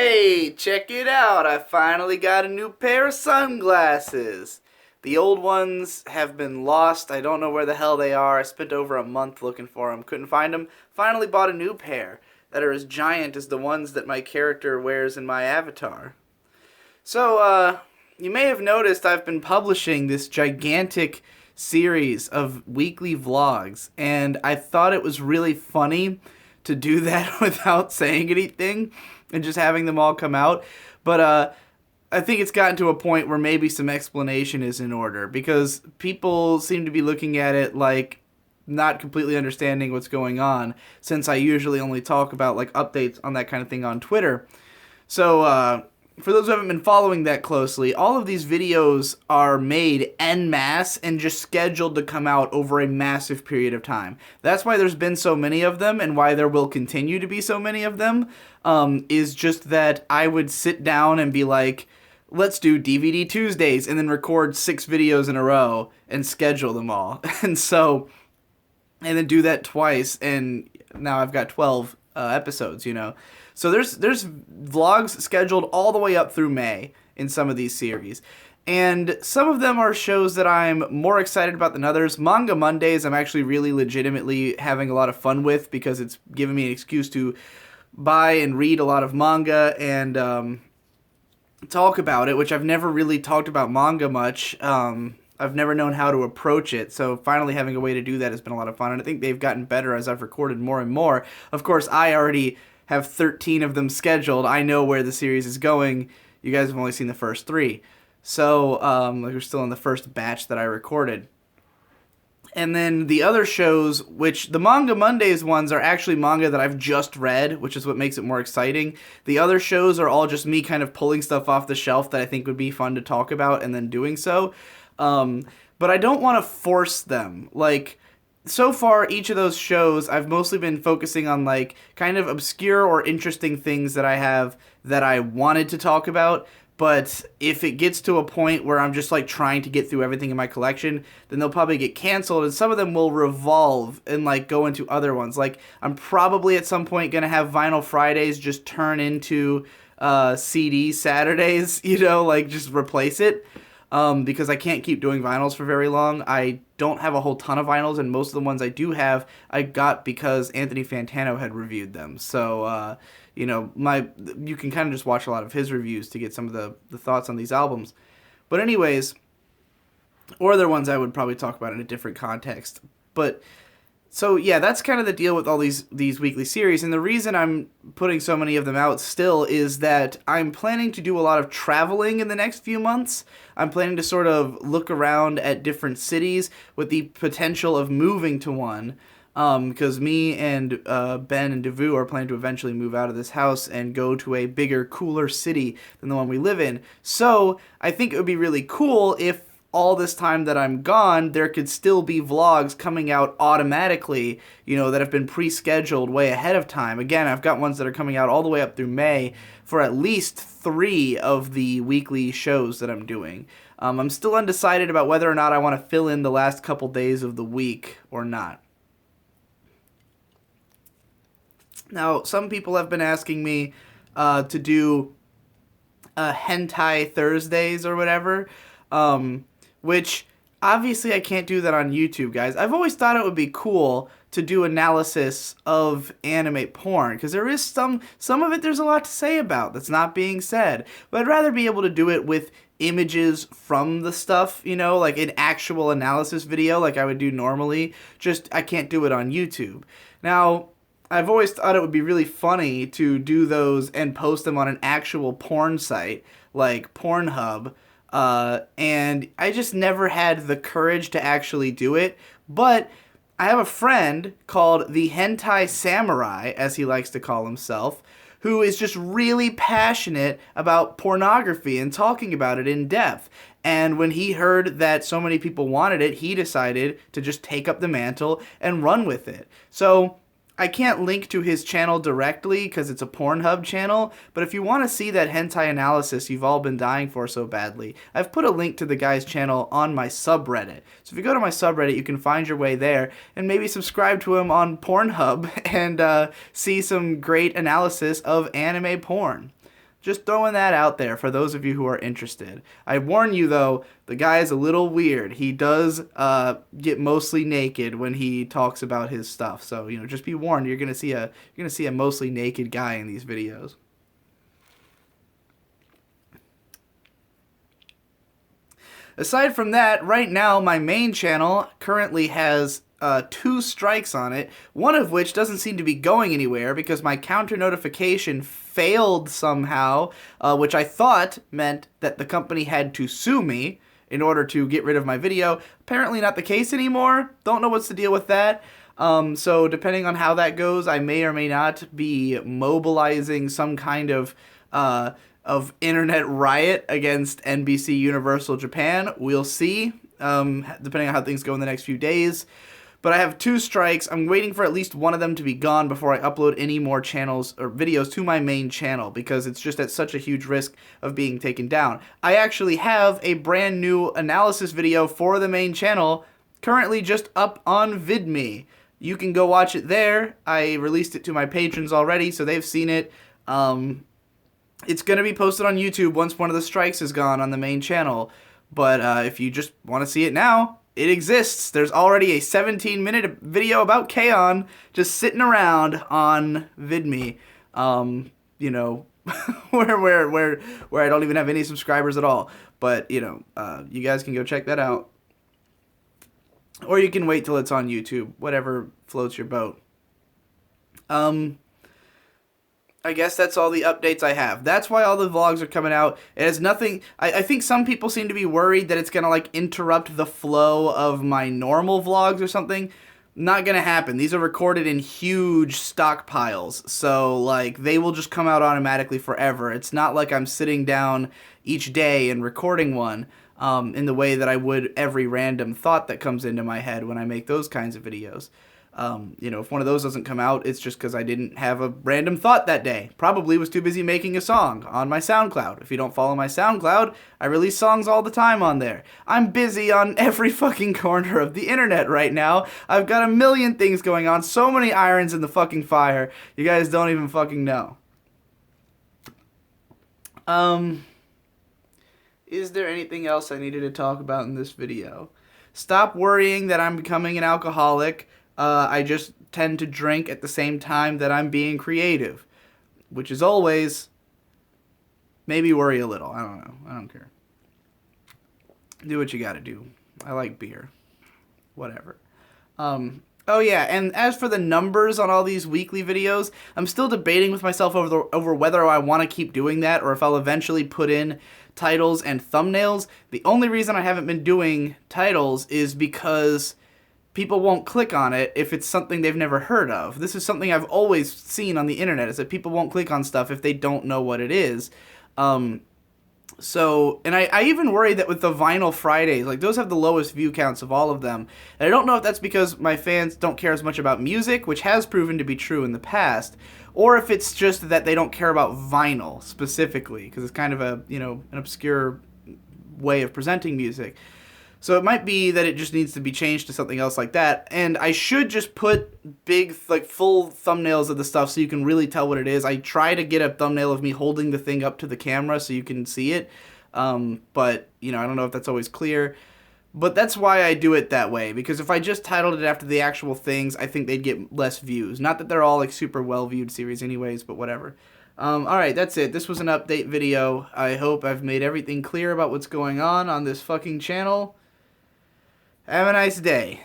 Hey, check it out. I finally got a new pair of sunglasses. The old ones have been lost. I don't know where the hell they are. I spent over a month looking for them. Couldn't find them. Finally bought a new pair that are as giant as the ones that my character wears in my avatar. So, you may have noticed I've been publishing this gigantic series of weekly vlogs, and I thought it was really funny to do that without saying anything and just having them all come out. But I think it's gotten to a point where maybe some explanation is in order because people seem to be looking at it like not completely understanding what's going on, since I usually only talk about like updates on that kind of thing on Twitter. So, for those who haven't been following that closely, all of these videos are made en masse and just scheduled to come out over a massive period of time. That's why there's been so many of them, and why there will continue to be so many of them, is just that I would sit down and be like, let's do DVD Tuesdays, and then record 6 videos in a row and schedule them all. And then do that twice, and now I've got 12 episodes, you know. So there's vlogs scheduled all the way up through May in some of these series. And some of them are shows that I'm more excited about than others. Manga Mondays I'm actually really legitimately having a lot of fun with because it's giving me an excuse to buy and read a lot of manga and talk about it, which I've never really talked about manga much. I've never known how to approach it, so finally having a way to do that has been a lot of fun, and I think they've gotten better as I've recorded more and more. Of course, I already have 13 of them scheduled. I know where the series is going. You guys have only seen the first 3. So, like we're still in the first batch that I recorded. And then the other shows, which the Manga Mondays ones are actually manga that I've just read, which is what makes it more exciting. The other shows are all just me kind of pulling stuff off the shelf that I think would be fun to talk about and then doing so. But I don't want to force them. Like, so far, each of those shows, I've mostly been focusing on, like, kind of obscure or interesting things that I have that I wanted to talk about. But if it gets to a point where I'm just, like, trying to get through everything in my collection, then they'll probably get canceled, and some of them will revolve and, like, go into other ones. Like, I'm probably at some point going to have Vinyl Fridays just turn into CD Saturdays, you know, like, just replace it. Because I can't keep doing vinyls for very long. I don't have a whole ton of vinyls, and most of the ones I do have, I got because Anthony Fantano had reviewed them. So, you know, you can kind of just watch a lot of his reviews to get some of the thoughts on these albums. But anyways, or other ones I would probably talk about in a different context. But so yeah, that's kind of the deal with all these weekly series, and the reason I'm putting so many of them out still is that I'm planning to do a lot of traveling in the next few months. I'm planning to sort of look around at different cities with the potential of moving to one, because me and Ben and Devu are planning to eventually move out of this house and go to a bigger, cooler city than the one we live in. So I think it would be really cool if all this time that I'm gone, there could still be vlogs coming out automatically, you know, that have been pre-scheduled way ahead of time. Again, I've got ones that are coming out all the way up through May for at least 3 of the weekly shows that I'm doing. I'm still undecided about whether or not I want to fill in the last couple days of the week or not. Now, some people have been asking me to do Hentai Thursdays or whatever, which obviously I can't do that on YouTube, guys. I've always thought it would be cool to do analysis of anime porn, because there is some of it there's a lot to say about that's not being said. But I'd rather be able to do it with images from the stuff, you know, like an actual analysis video like I would do normally. Just I can't do it on YouTube. Now, I've always thought it would be really funny to do those and post them on an actual porn site like Pornhub. And I just never had the courage to actually do it, but I have a friend called the Hentai Samurai, as he likes to call himself, who is just really passionate about pornography and talking about it in depth. And when he heard that so many people wanted it, he decided to just take up the mantle and run with it. So I can't link to his channel directly because it's a Pornhub channel, but if you want to see that hentai analysis you've all been dying for so badly, I've put a link to the guy's channel on my subreddit. So if you go to my subreddit, you can find your way there and maybe subscribe to him on Pornhub and see some great analysis of anime porn. Just throwing that out there for those of you who are interested. I warn you though, the guy is a little weird. He does get mostly naked when he talks about his stuff. So, you know, just be warned, you're gonna see a mostly naked guy in these videos. Aside from that, right now my main channel currently has 2 strikes on it, one of which doesn't seem to be going anywhere because my counter notification failed somehow, which I thought meant that the company had to sue me in order to get rid of my video. Apparently not the case anymore. Don't know what's the deal with that. So depending on how that goes, I may or may not be mobilizing some kind of internet riot against NBC Universal Japan. We'll see, depending on how things go in the next few days. But I have 2 strikes. I'm waiting for at least one of them to be gone before I upload any more channels or videos to my main channel because it's just at such a huge risk of being taken down. I actually have a brand new analysis video for the main channel currently just up on VidMe. You can go watch it there. I released it to my patrons already, so they've seen it. It's going to be posted on YouTube once one of the strikes is gone on the main channel. But if you just want to see it now, it exists. There's already a 17-minute video about K-On! Just sitting around on VidMe. You know, where I don't even have any subscribers at all. But, you know, you guys can go check that out. Or you can wait till it's on YouTube. Whatever floats your boat. I guess that's all the updates I have. That's why all the vlogs are coming out. It has nothing... I think some people seem to be worried that it's going to, like, interrupt the flow of my normal vlogs or something. Not going to happen. These are recorded in huge stockpiles. So, like, they will just come out automatically forever. It's not like I'm sitting down each day and recording one in the way that I would every random thought that comes into my head when I make those kinds of videos. You know, if one of those doesn't come out, it's just because I didn't have a random thought that day. Probably was too busy making a song on my SoundCloud. If you don't follow my SoundCloud, I release songs all the time on there. I'm busy on every fucking corner of the internet right now. I've got a million things going on, so many irons in the fucking fire. You guys don't even fucking know. Is there anything else I needed to talk about in this video? Stop worrying that I'm becoming an alcoholic. I just tend to drink at the same time that I'm being creative, which is always, maybe worry a little. I don't know. I don't care. Do what you gotta do. I like beer. Whatever. Oh yeah, and as for the numbers on all these weekly videos, I'm still debating with myself over whether I want to keep doing that or if I'll eventually put in titles and thumbnails. The only reason I haven't been doing titles is because people won't click on it if it's something they've never heard of. This is something I've always seen on the internet, is that people won't click on stuff if they don't know what it is. So, and I even worry that with the Vinyl Fridays, like, those have the lowest view counts of all of them. And I don't know if that's because my fans don't care as much about music, which has proven to be true in the past, or if it's just that they don't care about vinyl specifically, because it's kind of a, you know, an obscure way of presenting music. So it might be that it just needs to be changed to something else like that. And I should just put big, like, full thumbnails of the stuff so you can really tell what it is. I try to get a thumbnail of me holding the thing up to the camera so you can see it. But, you know, I don't know if that's always clear. But that's why I do it that way. Because if I just titled it after the actual things, I think they'd get less views. Not that they're all, like, super well-viewed series anyways, but whatever. Alright, that's it. This was an update video. I hope I've made everything clear about what's going on this fucking channel. Have a nice day.